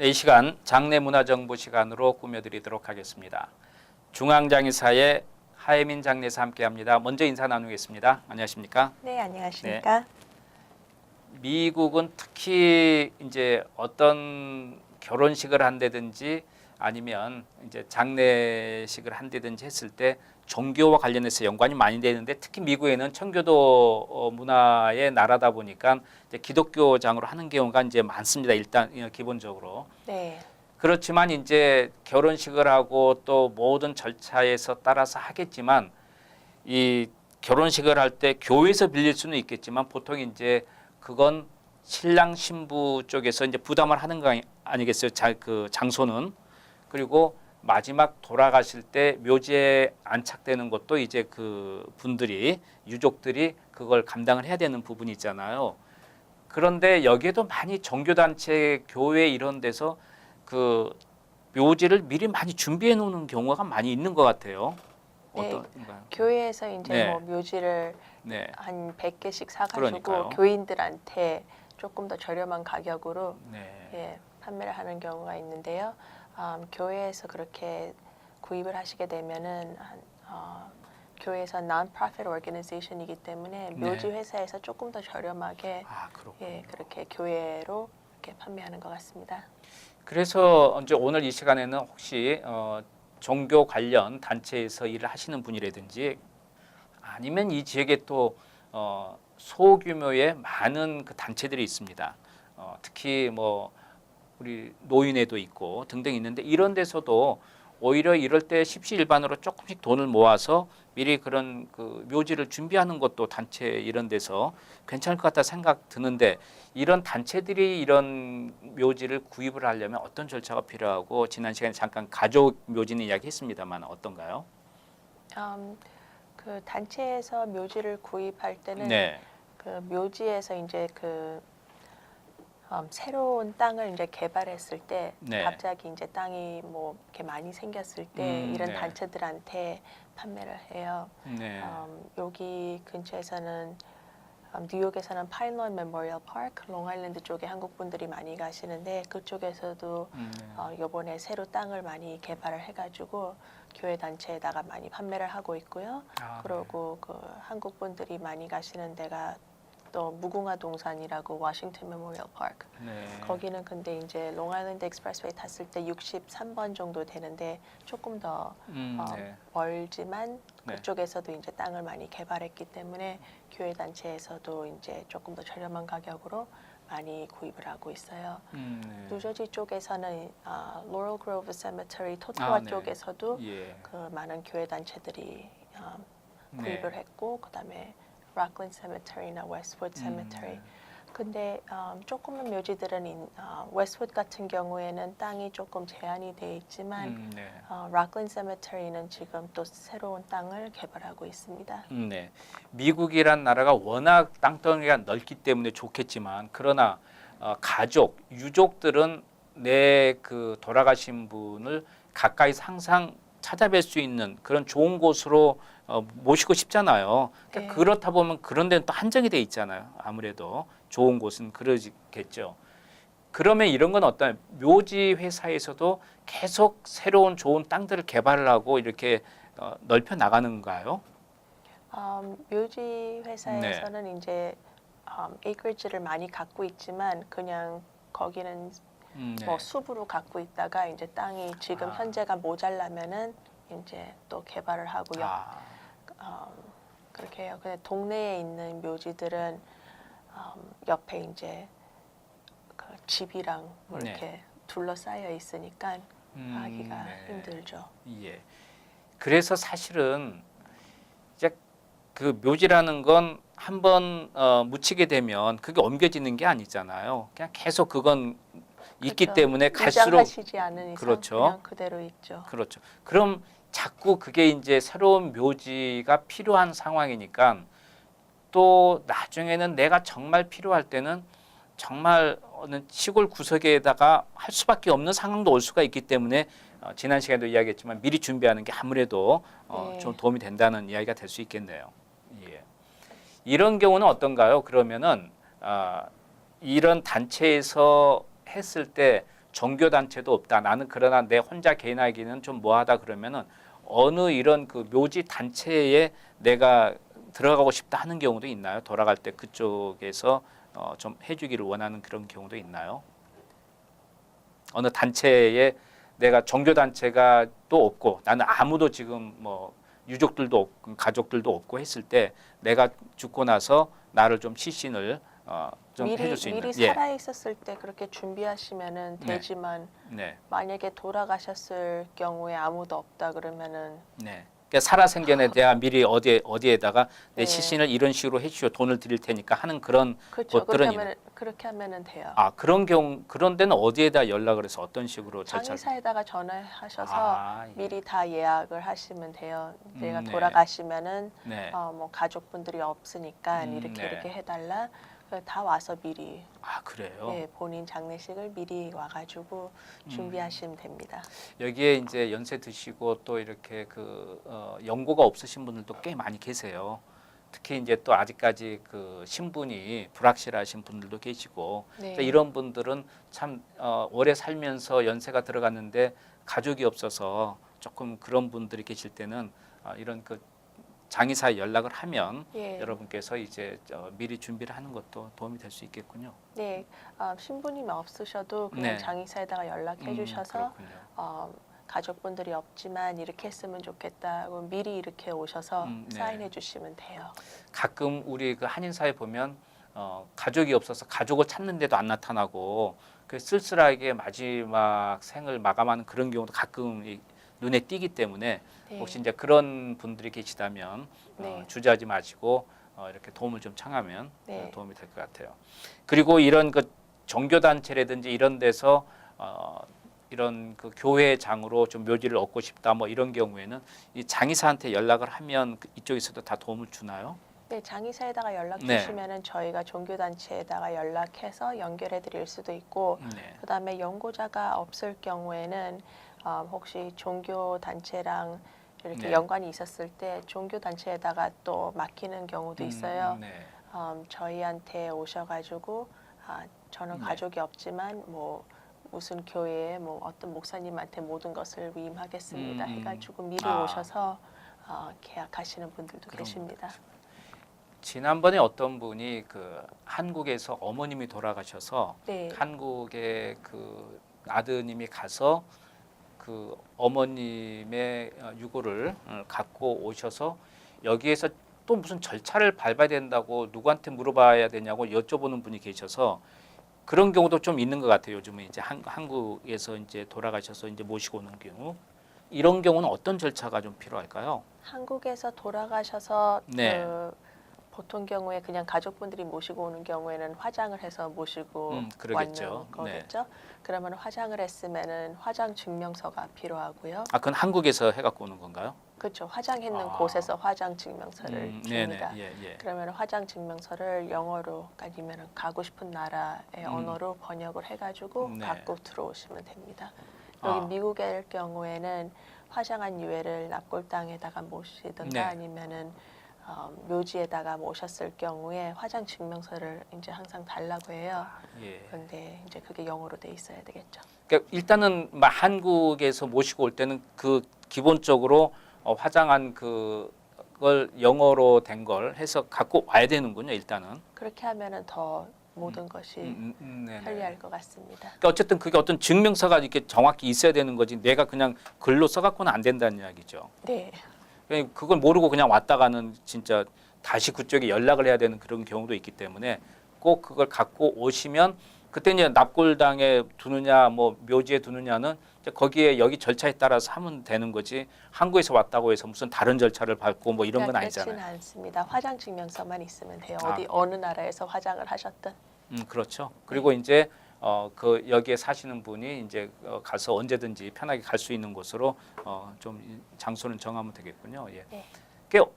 이 시간 장례문화정보 시간으로 꾸며드리도록 하겠습니다. 중앙장의사의 하혜민 장례사 함께합니다. 먼저 인사 나누겠습니다. 안녕하십니까? 네, 안녕하십니까? 네. 미국은 특히 이제 어떤 결혼식을 한다든지 아니면 이제 장례식을 한다든지 했을 때 종교와 관련해서 연관이 많이 되는데 특히 미국에는 청교도 문화의 나라다 보니까 이제 기독교장으로 하는 경우가 이제 많습니다. 일단 기본적으로. 네. 그렇지만 이제 결혼식을 하고 또 모든 절차에서 따라서 하겠지만 이 결혼식을 할 때 교회에서 빌릴 수는 있겠지만 보통 이제 그건 신랑 신부 쪽에서 이제 부담을 하는 거 아니겠어요? 그 장소는. 그리고 마지막 돌아가실 때 묘지에 안착되는 것도 이제 그 분들이 유족들이 그걸 감당을 해야 되는 부분이 있잖아요. 그런데 여기에도 많이 종교단체, 교회 이런 데서 그 묘지를 미리 많이 준비해 놓는 경우가 많이 있는 것 같아요. 네, 어떤가요? 교회에서 이제 네. 뭐 묘지를 네. 한 100개씩 사가지고 그러니까요. 교인들한테 조금 더 저렴한 가격으로 네. 예, 판매를 하는 경우가 있는데요. 교회에서 그렇게 구입을 하시게 되면은 교회에서 non-profit organization이기 때문에 묘지 네. 회사에서 조금 더 저렴하게 아, 그렇군요. 예, 그렇게 교회로 이렇게 판매하는 것 같습니다. 그래서 이제 오늘 이 시간에는 혹시 종교 관련 단체에서 일을 하시는 분이라든지 아니면 이 지역에 또 소규모의 많은 그 단체들이 있습니다. 특히 뭐 우리 노인회도 있고 등등 있는데 이런 데서도 오히려 이럴 때 십시일반으로 조금씩 돈을 모아서 미리 그런 그 묘지를 준비하는 것도 단체 이런 데서 괜찮을 것 같다 생각 드는데 이런 단체들이 이런 묘지를 구입을 하려면 어떤 절차가 필요하고 지난 시간에 잠깐 가족 묘지는 이야기했습니다만 어떤가요? 그 단체에서 묘지를 구입할 때는 네. 그 묘지에서 이제 그 새로운 땅을 이제 개발했을 때 네. 갑자기 이제 땅이 뭐 이렇게 많이 생겼을 때 이런 네. 단체들한테 판매를 해요. 네. 여기 근처에서는 뉴욕에서는 파인런 메모리얼 파크, 롱아일랜드 쪽에 한국 분들이 많이 가시는데 그쪽에서도 이번에 새로 땅을 많이 개발을 해가지고 교회 단체에다가 많이 판매를 하고 있고요. 아, 그리고 그 한국 분들이 많이 가시는 데가 또 무궁화 동산이라고 워싱턴 메모리얼 파크. 네. 거기는 근데 이제 롱아일랜드 익스프레스웨이 탔을 때 63번 정도 되는데 조금 더 네. 멀지만 네. 그쪽에서도 이제 땅을 많이 개발했기 때문에 교회 단체에서도 이제 조금 더 저렴한 가격으로 많이 구입을 하고 있어요. 네. 뉴저지 쪽에서는 로럴 그로브 세메터리 토토와 네. 쪽에서도 예. 그 많은 교회 단체들이 구입을 네. 했고 그다음에 락랜드 세메터리나 웨스트우드 세메터리. 근데 조그만 묘지들은 웨스트우드 같은 경우에는 땅이 조금 제한이 돼 있지만 네. 락랜드 세메터리는 지금 또 새로운 땅을 개발하고 있습니다. 네. 미국이란 나라가 워낙 땅덩이가 넓기 때문에 좋겠지만 그러나 가족, 유족들은 내 그 돌아가신 분을 가까이서 항상 찾아뵐 수 있는 그런 좋은 곳으로 모시고 싶잖아요. 그러니까 네. 그렇다 보면 그런 데는 또 한정이 돼 있잖아요. 아무래도 좋은 곳은 그러겠죠. 그러면 이런 건 어떤 묘지 회사에서도 계속 새로운 좋은 땅들을 개발을 하고 이렇게 넓혀 나가는가요? 묘지 회사에서는 이제 에이크리지를 많이 갖고 있지만 그냥 거기는 네. 뭐 숲으로 갖고 있다가 이제 땅이 지금 현재가 모자라면은 이제 또 개발을 하고요. 그렇게 해요. 근데 동네에 있는 묘지들은 옆에 이제 그 집이랑 뭐 네. 이렇게 둘러싸여 있으니까 하기가 네. 힘들죠. 예. 그래서 사실은 이제 그 묘지라는 건 한번 묻히게 되면 그게 옮겨지는 게 아니잖아요. 그냥 계속 그건 있기 그렇죠. 때문에 갈수록 무장하시지 않은 이상 그렇죠. 그냥 그대로 있죠. 그렇죠. 그럼 자꾸 그게 이제 새로운 묘지가 필요한 상황이니까 또 나중에는 내가 정말 필요할 때는 정말 어느 시골 구석에다가 할 수밖에 없는 상황도 올 수가 있기 때문에 지난 시간에도 이야기했지만 미리 준비하는 게 아무래도 네. 좀 도움이 된다는 이야기가 될 수 있겠네요. 예. 이런 경우는 어떤가요? 그러면은 이런 단체에서 했을 때 종교 단체도 없다. 나는 그러나 내 혼자 개인하기는 좀 뭐하다 그러면은 어느 이런 그 묘지 단체에 내가 들어가고 싶다 하는 경우도 있나요? 돌아갈 때 그쪽에서 좀 해주기를 원하는 그런 경우도 있나요? 어느 단체에 내가 종교 단체가 또 없고 나는 아무도 지금 뭐 유족들도 없고 가족들도 없고 했을 때 내가 죽고 나서 나를 좀 시신을 좀 해줄 수 있는. 미리 살아 있었을 때 그렇게 준비하시면은 네. 되지만 네. 만약에 돌아가셨을 경우에 아무도 없다 그러면은 네. 그러니까 살아생전에 내가 미리 어디에다가 내 네. 시신을 이런 식으로 해주시오 돈을 드릴 테니까 하는 그런 그렇죠. 것들은 그렇게 하면은 돼요. 그런 경우 그런 데는 어디에다 연락을 해서 어떤 식으로 절차? 장의사에다가 전화하셔서 예. 미리 다 예약을 하시면 돼요. 제가 네. 돌아가시면은 네. 뭐 가족분들이 없으니까 이렇게 네. 이렇게 해달라. 다 와서 미리 그래요. 네, 본인 장례식을 미리 와가지고 준비하시면 됩니다. 여기에 이제 연세 드시고 또 이렇게 연고가 없으신 분들도 꽤 많이 계세요. 특히 이제 또 아직까지 그 신분이 불확실하신 분들도 계시고 네. 이런 분들은 참 오래 살면서 연세가 들어갔는데 가족이 없어서 조금 그런 분들이 계실 때는 이런 그 장의사에 연락을 하면 예. 여러분께서 이제 미리 준비를 하는 것도 도움이 될 수 있겠군요. 네, 신부님이 없으셔도 그냥 네. 장의사에다가 연락해 주셔서 그렇군요. 가족분들이 없지만 이렇게 했으면 좋겠다고 미리 이렇게 오셔서 네. 사인해 주시면 돼요. 가끔 우리 그 한인사에 보면 가족이 없어서 가족을 찾는데도 안 나타나고 그 쓸쓸하게 마지막 생을 마감하는 그런 경우도 가끔 눈에 띄기 때문에 네. 혹시 이제 그런 분들이 계시다면 네. 주저하지 마시고 이렇게 도움을 좀 청하면 네. 도움이 될 것 같아요. 그리고 이런 그 종교 단체라든지 이런 데서 이런 그 교회장으로 좀 묘지를 얻고 싶다 뭐 이런 경우에는 이 장의사한테 연락을 하면 이쪽에서도 다 도움을 주나요? 네, 장의사에다가 연락 네. 주시면은 저희가 종교단체에다가 연락해서 연결해 드릴 수도 있고 네. 그다음에 연고자가 없을 경우에는 혹시 종교단체랑 이렇게 네. 연관이 있었을 때 종교단체에다가 또 맡기는 경우도 있어요. 네. 저희한테 오셔가지고 저는 네. 가족이 없지만 뭐 무슨 교회에 뭐 어떤 목사님한테 모든 것을 위임하겠습니다 해가지고 미리 오셔서 계약하시는 분들도 계십니다. 지난번에 어떤 분이 그 한국에서 어머님이 돌아가셔서 네. 한국에 그 아드님이 가서 그 어머님의 유고를 갖고 오셔서 여기에서 또 무슨 절차를 밟아야 된다고 누구한테 물어봐야 되냐고 여쭤보는 분이 계셔서 그런 경우도 좀 있는 것 같아요. 요즘은 이제 한국에서 이제 돌아가셔서 이제 모시고 오는 경우 이런 경우는 어떤 절차가 좀 필요할까요? 한국에서 돌아가셔서 네. 보통 경우에 그냥 가족분들이 모시고 오는 경우에는 화장을 해서 모시고 그러겠죠. 왔는 거겠죠. 그러면 화장을 했으면은 화장 증명서가 필요하고요. 그건 한국에서 해갖고 오는 건가요? 그렇죠. 화장했는 곳에서 화장 증명서를 줍니다. 네네. 예. 그러면 화장 증명서를 영어로 아니면 가고 싶은 나라의 언어로 번역을 해가지고 네. 갖고 들어오시면 됩니다. 여기 미국의 경우에는 화장한 유해를 납골당에다가 모시든가 네. 아니면은 묘지에다가 모셨을 경우에 화장 증명서를 이제 항상 달라고 해요. 예. 그런데 이제 그게 영어로 돼 있어야 되겠죠. 그러니까 일단은 한국에서 모시고 올 때는 그 기본적으로 화장한 그걸 영어로 된 걸 해서 갖고 와야 되는군요. 일단은. 그렇게 하면은 더 모든 것이 네네. 편리할 것 같습니다. 그러니까 어쨌든 그게 어떤 증명서가 이렇게 정확히 있어야 되는 거지. 내가 그냥 글로 써갖고는 안 된다는 이야기죠. 네. 그러니까 그걸 모르고 그냥 왔다가는 진짜 다시 그쪽에 연락을 해야 되는 그런 경우도 있기 때문에 꼭 그걸 갖고 오시면 그때 이제 납골당에 두느냐 뭐 묘지에 두느냐는 이제 거기에 여기 절차에 따라서 하면 되는 거지 한국에서 왔다고 해서 무슨 다른 절차를 밟고 뭐 이런 건 아니잖아요. 그렇지는 않습니다. 화장 증명서만 있으면 돼요. 아. 어느 나라에서 화장을 하셨든. 그렇죠. 그리고 이제 그 여기에 사시는 분이 이제 가서 언제든지 편하게 갈 수 있는 곳으로 좀 장소는 정하면 되겠군요. 예. 네.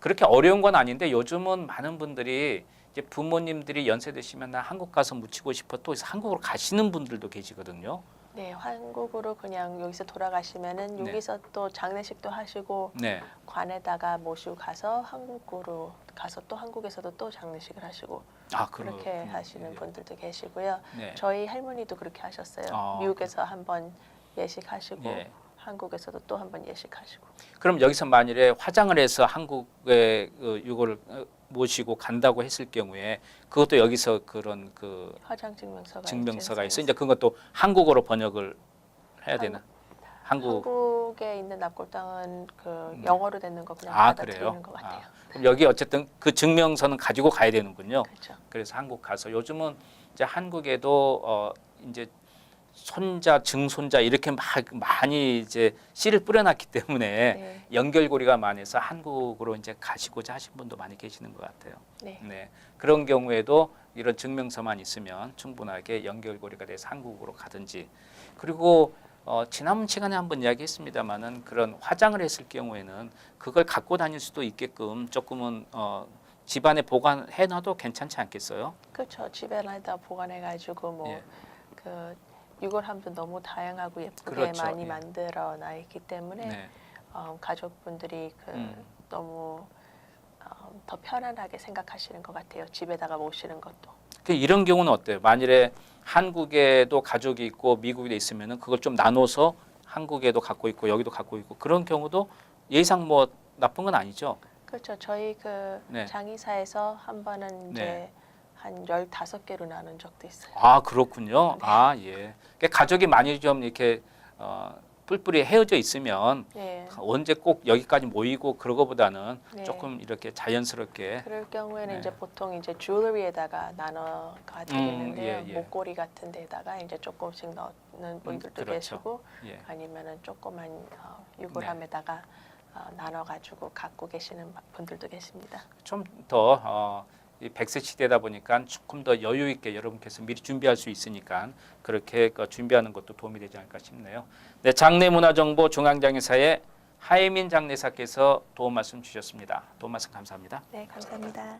그렇게 어려운 건 아닌데 요즘은 많은 분들이 이제 부모님들이 연세 드시면 나 한국 가서 묻히고 싶어 또 한국으로 가시는 분들도 계시거든요. 네, 한국으로 그냥 여기서 돌아가시면은 네. 여기서 또 장례식도 하시고 네. 관에다가 모시고 가서 한국으로 가서 또 한국에서도 또 장례식을 하시고 그렇게 하시는 분들도 계시고요. 네. 저희 할머니도 그렇게 하셨어요. 미국에서 한번 예식하시고 예. 한국에서도 또 한번 예식하시고. 그럼 여기서 만일에 화장을 해서 한국에 이거를 모시고 간다고 했을 경우에 그것도 여기서 그런 그 화장 증명서가 있어. 이제 그것도 한국어로 번역을 해야 되나? 한국에 있는 납골당은 그 영어로 되는 거 그냥 그래요? 받아들이는 것 같아요. 그럼 여기 어쨌든 그 증명서는 가지고 가야 되는군요. 그렇죠. 그래서 한국 가서 요즘은 이제 한국에도 이제 손자, 증손자 이렇게 막 많이 이제 씨를 뿌려놨기 때문에 네. 연결고리가 많아서 한국으로 이제 가시고자 하신 분도 많이 계시는 것 같아요. 네. 그런 경우에도 이런 증명서만 있으면 충분하게 연결고리가 돼서 한국으로 가든지 그리고 지난 시간에 한번 이야기했습니다만은 그런 화장을 했을 경우에는 그걸 갖고 다닐 수도 있게끔 조금은 집안에 보관해놔도 괜찮지 않겠어요? 그렇죠. 집에다 보관해가지고 뭐 예. 그 유골함도 너무 다양하고 예쁘게 그렇죠. 많이 예. 만들어 놔 있기 때문에 네. 가족분들이 너무 더 편안하게 생각하시는 것 같아요. 집에다가 모시는 것도. 이런 경우는 어때요? 만일에 한국에도 가족이 있고 미국에 있으면은 그걸 좀 나눠서 한국에도 갖고 있고 여기도 갖고 있고 그런 경우도 예상 뭐 나쁜 건 아니죠? 그렇죠. 저희 그 네. 장의사에서 한 번은 이제 네. 한 15개로 나눈 적도 있어요. 그렇군요. 네. 예. 그러니까 가족이 많이 좀 이렇게 뿔뿔이 헤어져 있으면 네. 언제 꼭 여기까지 모이고 그러고보다는 네. 조금 이렇게 자연스럽게 그럴 경우에는 네. 이제 보통 이제 주얼리에다가 나눠 가드리는데요. 예. 목걸이 같은 데다가 이제 조금씩 넣는 분들도 그렇죠. 계시고 예. 아니면은 조금만 유골함에다가 나눠 가지고 갖고 계시는 분들도 계십니다. 좀 더 이 100세 시대다 보니까 조금 더 여유 있게 여러분께서 미리 준비할 수 있으니까 그렇게 준비하는 것도 도움이 되지 않을까 싶네요. 네, 장례문화정보 중앙장의사의 하혜민 장례사께서 도움 말씀 주셨습니다. 도움 말씀 감사합니다. 네, 감사합니다.